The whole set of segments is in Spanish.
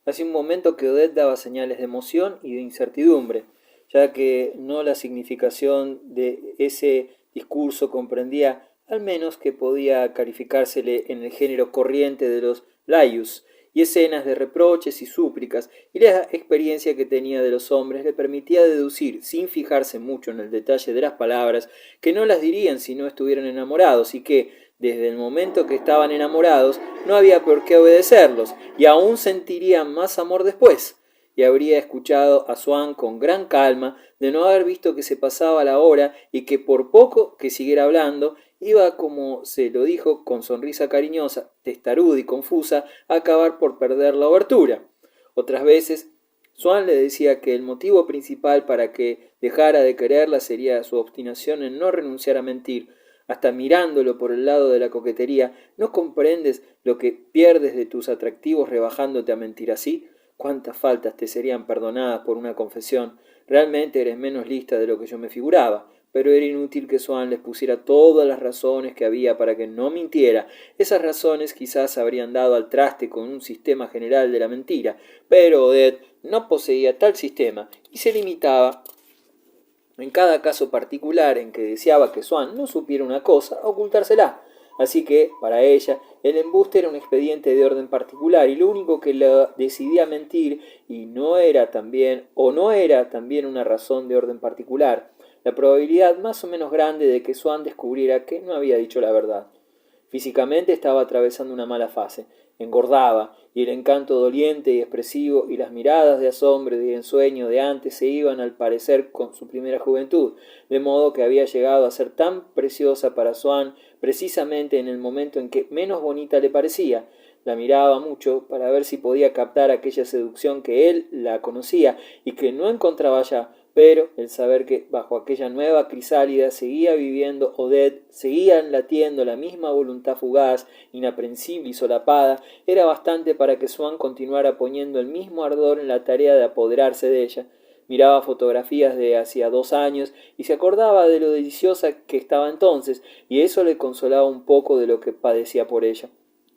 Hacía un momento que Odette daba señales de emoción y de incertidumbre, ya que no la significación de ese discurso comprendía al menos que podía calificársele en el género corriente de los laïus, y escenas de reproches y súplicas, y la experiencia que tenía de los hombres le permitía deducir, sin fijarse mucho en el detalle de las palabras, que no las dirían si no estuvieran enamorados, y que, desde el momento que estaban enamorados, no había por qué obedecerlos, y aún sentirían más amor después. Y habría escuchado a Swann con gran calma, de no haber visto que se pasaba la hora y que por poco que siguiera hablando, iba, como se lo dijo con sonrisa cariñosa, testaruda y confusa, a acabar por perder la obertura. Otras veces Swann le decía que el motivo principal para que dejara de quererla sería su obstinación en no renunciar a mentir. Hasta mirándolo por el lado de la coquetería, ¿no comprendes lo que pierdes de tus atractivos rebajándote a mentir así? ¿Cuántas faltas te serían perdonadas por una confesión? Realmente eres menos lista de lo que yo me figuraba. Pero era inútil que Swann les pusiera todas las razones que había para que no mintiera. Esas razones quizás habrían dado al traste con un sistema general de la mentira, pero Odette no poseía tal sistema y se limitaba, en cada caso particular en que deseaba que Swann no supiera una cosa, a ocultársela. Así que, para ella, el embuste era un expediente de orden particular y lo único que la decidía a mentir y no era también una razón de orden particular, la probabilidad más o menos grande de que Swann descubriera que no había dicho la verdad. Físicamente estaba atravesando una mala fase, engordaba, y el encanto doliente y expresivo y las miradas de asombro y de ensueño de antes se iban al parecer con su primera juventud, de modo que había llegado a ser tan preciosa para Swann precisamente en el momento en que menos bonita le parecía. La miraba mucho para ver si podía captar aquella seducción que él la conocía y que no encontraba ya, pero el saber que bajo aquella nueva crisálida seguía viviendo Odette, seguía latiendo la misma voluntad fugaz, inaprensible y solapada, era bastante para que Swann continuara poniendo el mismo ardor en la tarea de apoderarse de ella. Miraba fotografías de hacía 2 años y se acordaba de lo deliciosa que estaba entonces, y eso le consolaba un poco de lo que padecía por ella.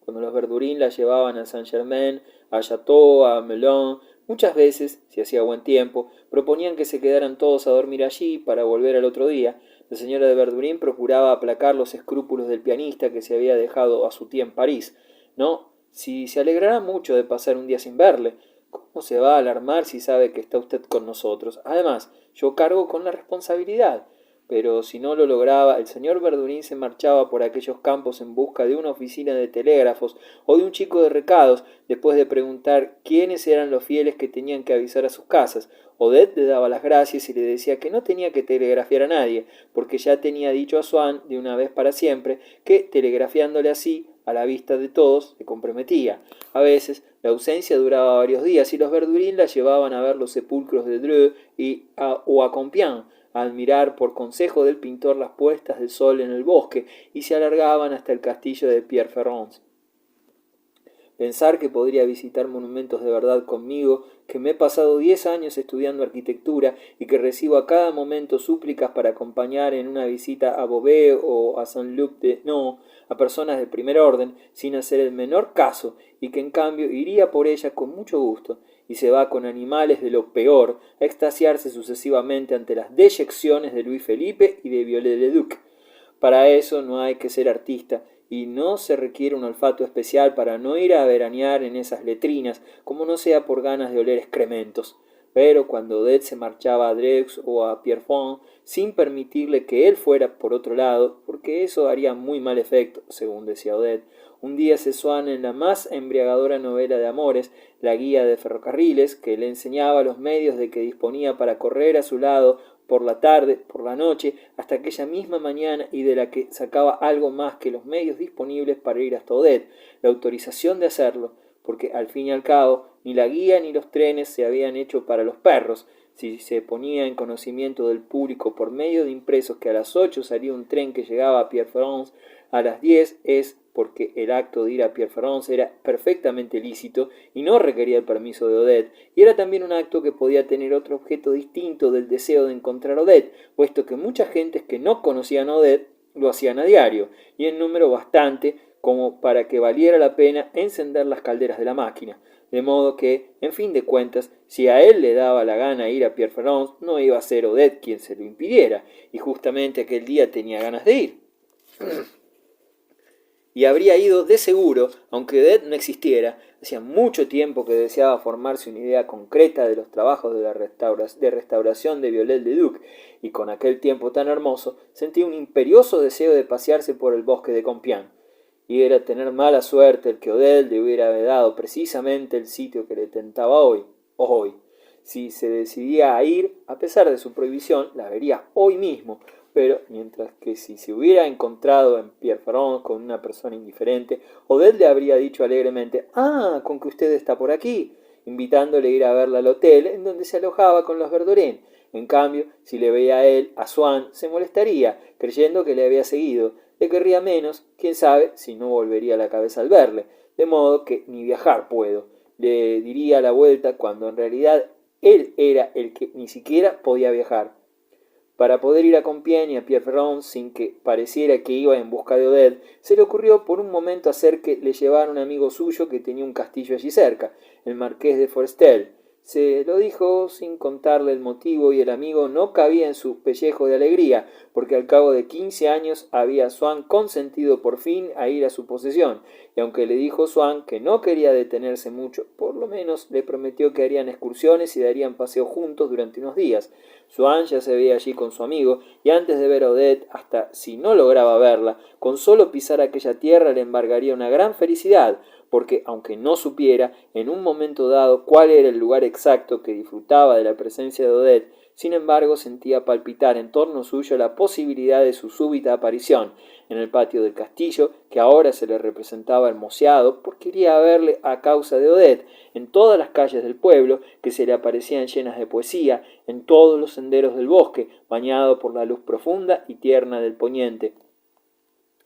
Cuando los Verdurin la llevaban a Saint-Germain, a Chateau, a Melun, muchas veces, si hacía buen tiempo, proponían que se quedaran todos a dormir allí para volver al otro día. La señora de Verdurin procuraba aplacar los escrúpulos del pianista que se había dejado a su tía en París. No, si se alegrará mucho de pasar un día sin verle. ¿Cómo se va a alarmar si sabe que está usted con nosotros? Además, yo cargo con la responsabilidad. Pero si no lo lograba, el señor Verdurin se marchaba por aquellos campos en busca de una oficina de telégrafos o de un chico de recados, después de preguntar quiénes eran los fieles que tenían que avisar a sus casas. Odette le daba las gracias y le decía que no tenía que telegrafiar a nadie, porque ya tenía dicho a Swann, de una vez para siempre, que telegrafiándole así, a la vista de todos, se comprometía. A veces la ausencia duraba varios días y los Verdurin la llevaban a ver los sepulcros de Dreux o a Compiègne, a admirar por consejo del pintor las puestas de sol en el bosque, y se alargaban hasta el castillo de Pierrefonds. Pensar que podría visitar monumentos de verdad conmigo, que me he pasado 10 años estudiando arquitectura y que recibo a cada momento súplicas para acompañar en una visita a Beauvais o a Saint-Luc-de-No, a personas del primer orden, sin hacer el menor caso, y que en cambio iría por ellas con mucho gusto, y se va con animales de lo peor, a extasiarse sucesivamente ante las deyecciones de Luis Felipe y de Viollet-le-Duc. Para eso no hay que ser artista, y no se requiere un olfato especial para no ir a veranear en esas letrinas, como no sea por ganas de oler excrementos. Pero cuando Odette se marchaba a Dreux o a Pierrefonds, sin permitirle que él fuera por otro lado, porque eso haría muy mal efecto, según decía Odette, un día se Swann en la más embriagadora novela de amores, la guía de ferrocarriles, que le enseñaba los medios de que disponía para correr a su lado por la tarde, por la noche, hasta aquella misma mañana, y de la que sacaba algo más que los medios disponibles para ir hasta Odette, la autorización de hacerlo, porque al fin y al cabo ni la guía ni los trenes se habían hecho para los perros. Si se ponía en conocimiento del público por medio de impresos que a las 8 salía un tren que llegaba a Pierrefonds a las 10, es porque el acto de ir a Pierrefonds era perfectamente lícito y no requería el permiso de Odette, y era también un acto que podía tener otro objeto distinto del deseo de encontrar a Odette, puesto que muchas gentes que no conocían a Odette lo hacían a diario, y en número bastante, como para que valiera la pena encender las calderas de la máquina. De modo que, en fin de cuentas, si a él le daba la gana ir a Pierrefonds, no iba a ser Odette quien se lo impidiera, y justamente aquel día tenía ganas de ir. Y habría ido de seguro, aunque Odette no existiera. Hacía mucho tiempo que deseaba formarse una idea concreta de los trabajos de restauración de Viollet-le-Duc, y con aquel tiempo tan hermoso sentía un imperioso deseo de pasearse por el bosque de Compiègne. Y era tener mala suerte el que Odette le hubiera dado precisamente el sitio que le tentaba hoy. Si se decidía a ir, a pesar de su prohibición, la vería hoy mismo, pero mientras que si se hubiera encontrado en Pierrefonds con una persona indiferente, Odette le habría dicho alegremente: «Ah, con que usted está por aquí», invitándole a ir a verla al hotel en donde se alojaba con los Verdurin. En cambio, si le veía a él, a Swann, se molestaría, creyendo que le había seguido. Le querría menos, quién sabe si no volvería la cabeza al verle, de modo que ni viajar puedo, le diría a la vuelta, cuando en realidad él era el que ni siquiera podía viajar. Para poder ir a Compiègne y a Pierrefonds sin que pareciera que iba en busca de Odette, se le ocurrió por un momento hacer que le llevara un amigo suyo que tenía un castillo allí cerca, el marqués de Forestel. Se lo dijo sin contarle el motivo, y el amigo no cabía en su pellejo de alegría, porque al cabo de 15 años había Swann consentido por fin a ir a su posesión, y aunque le dijo Swann que no quería detenerse mucho, por lo menos le prometió que harían excursiones y darían paseo juntos durante unos días. Swann ya se veía allí con su amigo, y antes de ver a Odette, hasta si no lograba verla, con solo pisar aquella tierra le embargaría una gran felicidad, porque, aunque no supiera en un momento dado cuál era el lugar exacto que disfrutaba de la presencia de Odette, sin embargo sentía palpitar en torno suyo la posibilidad de su súbita aparición en el patio del castillo, que ahora se le representaba hermoseado porque iría a verle a causa de Odette, en todas las calles del pueblo, que se le aparecían llenas de poesía, en todos los senderos del bosque, bañado por la luz profunda y tierna del poniente.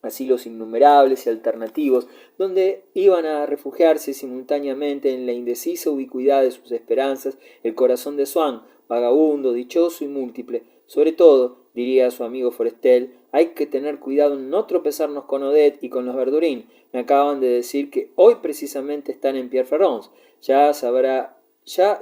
Así los innumerables y alternativos, donde iban a refugiarse simultáneamente en la indecisa ubicuidad de sus esperanzas el corazón de Swann, vagabundo, dichoso y múltiple. Sobre todo, diría a su amigo Forestel, hay que tener cuidado en no tropezarnos con Odette y con los Verdurin. Me acaban de decir que hoy precisamente están en Pierrefonds. Ya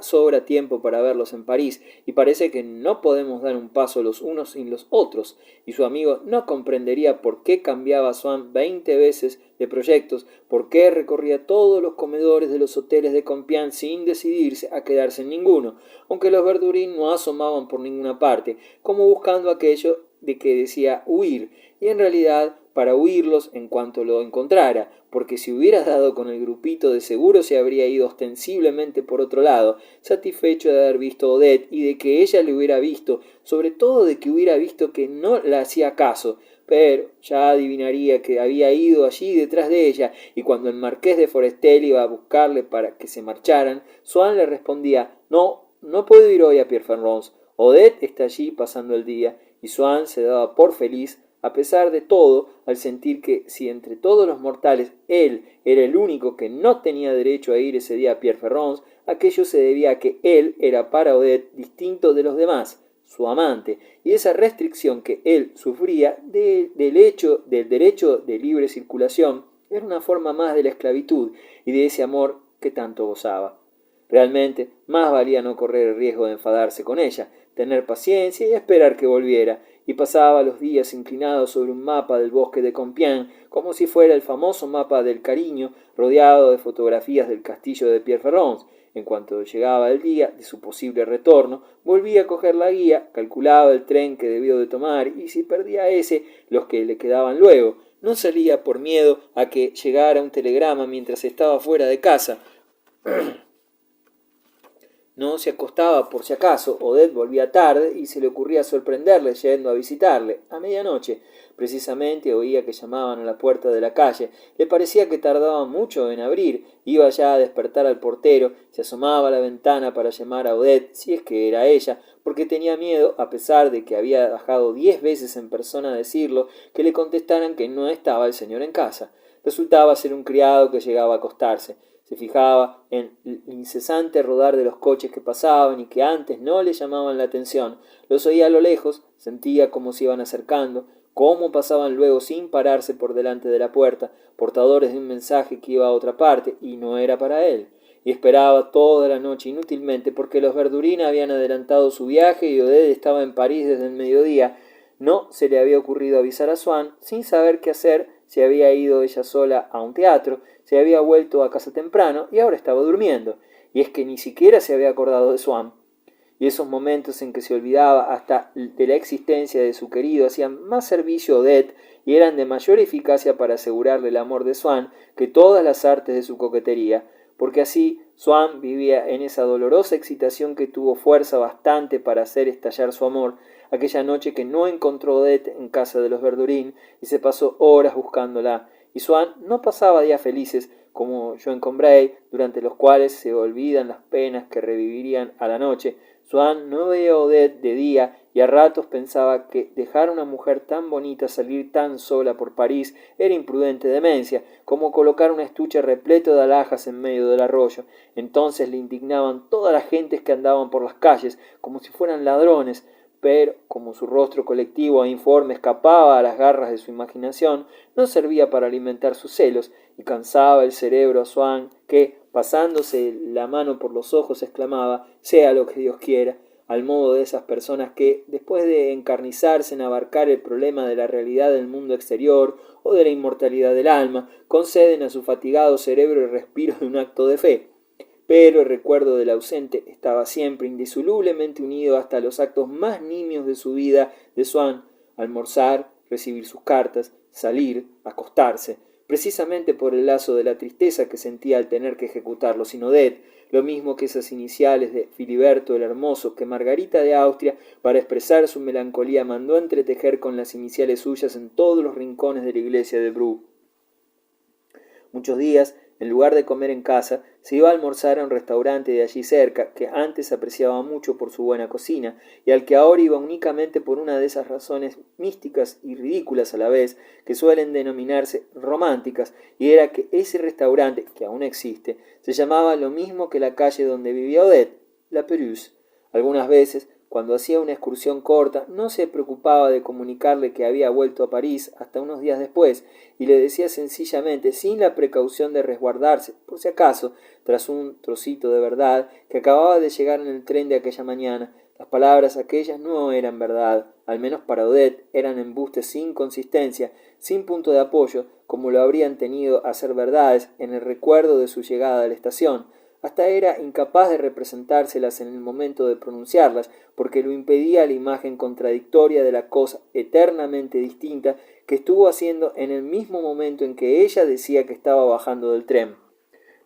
sobra tiempo para verlos en París, y parece que no podemos dar un paso los unos sin los otros, y su amigo no comprendería por qué cambiaba Swann 20 veces de proyectos, por qué recorría todos los comedores de los hoteles de Compiègne sin decidirse a quedarse en ninguno, aunque los Verdurin no asomaban por ninguna parte, como buscando aquello de que decía huir, y en realidad para huirlos en cuanto lo encontrara, porque si hubiera dado con el grupito de seguro se habría ido ostensiblemente por otro lado, satisfecho de haber visto a Odette y de que ella le hubiera visto, sobre todo de que hubiera visto que no la hacía caso, pero ya adivinaría que había ido allí detrás de ella, y cuando el marqués de Forestel iba a buscarle para que se marcharan, Swann le respondía: no puedo ir hoy a Pierrefonds, Odette está allí pasando el día, y Swann se daba por feliz, a pesar de todo, al sentir que si entre todos los mortales él era el único que no tenía derecho a ir ese día a Pierrefonds, aquello se debía a que él era para Odette distinto de los demás, su amante, y esa restricción que él sufría del derecho de libre circulación era una forma más de la esclavitud y de ese amor que tanto gozaba. Realmente, más valía no correr el riesgo de enfadarse con ella, tener paciencia y esperar que volviera, y pasaba los días inclinado sobre un mapa del bosque de Compiègne, como si fuera el famoso mapa del cariño, rodeado de fotografías del castillo de Pierrefonds. En cuanto llegaba el día de su posible retorno, volvía a coger la guía, calculaba el tren que debió de tomar, y si perdía ese, los que le quedaban luego. No salía por miedo a que llegara un telegrama mientras estaba fuera de casa. No se acostaba por si acaso. Odette volvía tarde y se le ocurría sorprenderle yendo a visitarle. A medianoche, precisamente, oía que llamaban a la puerta de la calle. Le parecía que tardaban mucho en abrir. Iba ya a despertar al portero, se asomaba a la ventana para llamar a Odette, si es que era ella, porque tenía miedo, a pesar de que había bajado 10 veces en persona a decirlo, que le contestaran que no estaba el señor en casa. Resultaba ser un criado que llegaba a acostarse. Se fijaba en el incesante rodar de los coches que pasaban y que antes no le llamaban la atención. Los oía a lo lejos, sentía cómo se iban acercando. cómo pasaban luego sin pararse por delante de la puerta, portadores de un mensaje que iba a otra parte, y no era para él. Y esperaba toda la noche inútilmente, porque los Verdurin habían adelantado su viaje y Odette estaba en París desde el mediodía. No se le había ocurrido avisar a Swann, sin saber qué hacer, se había ido ella sola a un teatro, se había vuelto a casa temprano y ahora estaba durmiendo. Y es que ni siquiera se había acordado de Swann. Y esos momentos en que se olvidaba hasta de la existencia de su querido hacían más servicio a Odette y eran de mayor eficacia para asegurarle el amor de Swann que todas las artes de su coquetería, porque así Swann vivía en esa dolorosa excitación que tuvo fuerza bastante para hacer estallar su amor aquella noche que no encontró Odette en casa de los Verdurin y se pasó horas buscándola. Y Swann no pasaba días felices como Joan Combray, durante los cuales se olvidan las penas que revivirían a la noche. Swann no veía a Odette de día y a ratos pensaba que dejar a una mujer tan bonita salir tan sola por París era imprudente demencia, como colocar un estuche repleto de alhajas en medio del arroyo. Entonces le indignaban todas las gentes que andaban por las calles, como si fueran ladrones, pero como su rostro colectivo e informe escapaba a las garras de su imaginación, no servía para alimentar sus celos, y cansaba el cerebro a Swann, que, pasándose la mano por los ojos, exclamaba: «Sea lo que Dios quiera», al modo de esas personas que, después de encarnizarse en abarcar el problema de la realidad del mundo exterior o de la inmortalidad del alma, conceden a su fatigado cerebro el respiro de un acto de fe. Pero el recuerdo del ausente estaba siempre indisolublemente unido hasta los actos más nimios de su vida de Swann: almorzar, recibir sus cartas, salir, acostarse, precisamente por el lazo de la tristeza que sentía al tener que ejecutarlo sin Odette, lo mismo que esas iniciales de Filiberto el Hermoso que Margarita de Austria, para expresar su melancolía, mandó entretejer con las iniciales suyas en todos los rincones de la iglesia de Brou. Muchos días, en lugar de comer en casa, se iba a almorzar a un restaurante de allí cerca, que antes apreciaba mucho por su buena cocina, y al que ahora iba únicamente por una de esas razones místicas y ridículas a la vez, que suelen denominarse románticas, y era que ese restaurante, que aún existe, se llamaba lo mismo que la calle donde vivía Odette, La Perouse. Algunas veces, cuando hacía una excursión corta, no se preocupaba de comunicarle que había vuelto a París hasta unos días después, y le decía sencillamente, sin la precaución de resguardarse, por si acaso, tras un trocito de verdad, que acababa de llegar en el tren de aquella mañana. Las palabras aquellas no eran verdad, al menos para Odette eran embustes sin consistencia, sin punto de apoyo, como lo habrían tenido a ser verdades en el recuerdo de su llegada a la estación. Hasta era incapaz de representárselas en el momento de pronunciarlas, porque lo impedía la imagen contradictoria de la cosa eternamente distinta que estuvo haciendo en el mismo momento en que ella decía que estaba bajando del tren.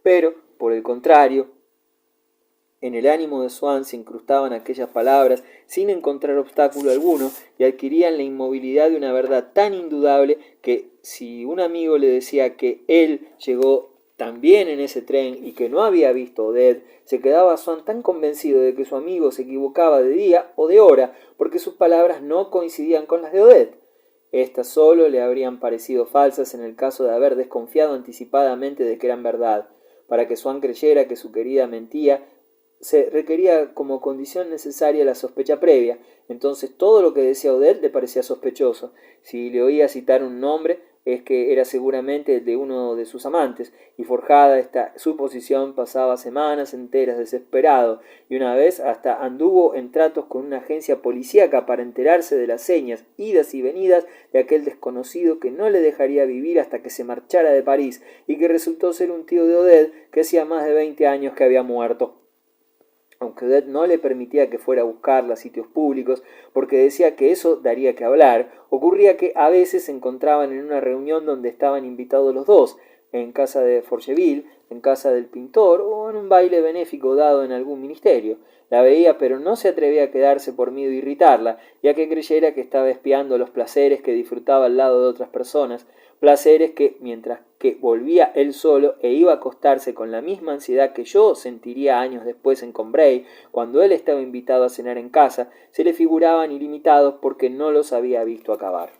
Pero, por el contrario, en el ánimo de Swann se incrustaban aquellas palabras sin encontrar obstáculo alguno y adquirían la inmovilidad de una verdad tan indudable que, si un amigo le decía que él llegó también en ese tren y que no había visto a Odette, se quedaba Swann tan convencido de que su amigo se equivocaba de día o de hora, porque sus palabras no coincidían con las de Odette. Estas solo le habrían parecido falsas en el caso de haber desconfiado anticipadamente de que eran verdad. Para que Swann creyera que su querida mentía, se requería como condición necesaria la sospecha previa. Entonces todo lo que decía Odette le parecía sospechoso. Si le oía citar un nombre, es que era seguramente el de uno de sus amantes, y forjada esta suposición pasaba semanas enteras desesperado, y una vez hasta anduvo en tratos con una agencia policíaca para enterarse de las señas, idas y venidas de aquel desconocido que no le dejaría vivir hasta que se marchara de París, y que resultó ser un tío de Odette que hacía más de 20 años que había muerto. Aunque Odette no le permitía que fuera a buscarla a sitios públicos, porque decía que eso daría que hablar, ocurría que a veces se encontraban en una reunión donde estaban invitados los dos, en casa de Forcheville, en casa del pintor o en un baile benéfico dado en algún ministerio. La veía, pero no se atrevía a quedarse por miedo de irritarla, ya que creyera que estaba espiando los placeres que disfrutaba al lado de otras personas, placeres que, mientras que volvía él solo e iba a acostarse con la misma ansiedad que yo sentiría años después en Combray, cuando él estaba invitado a cenar en casa, se le figuraban ilimitados porque no los había visto acabar.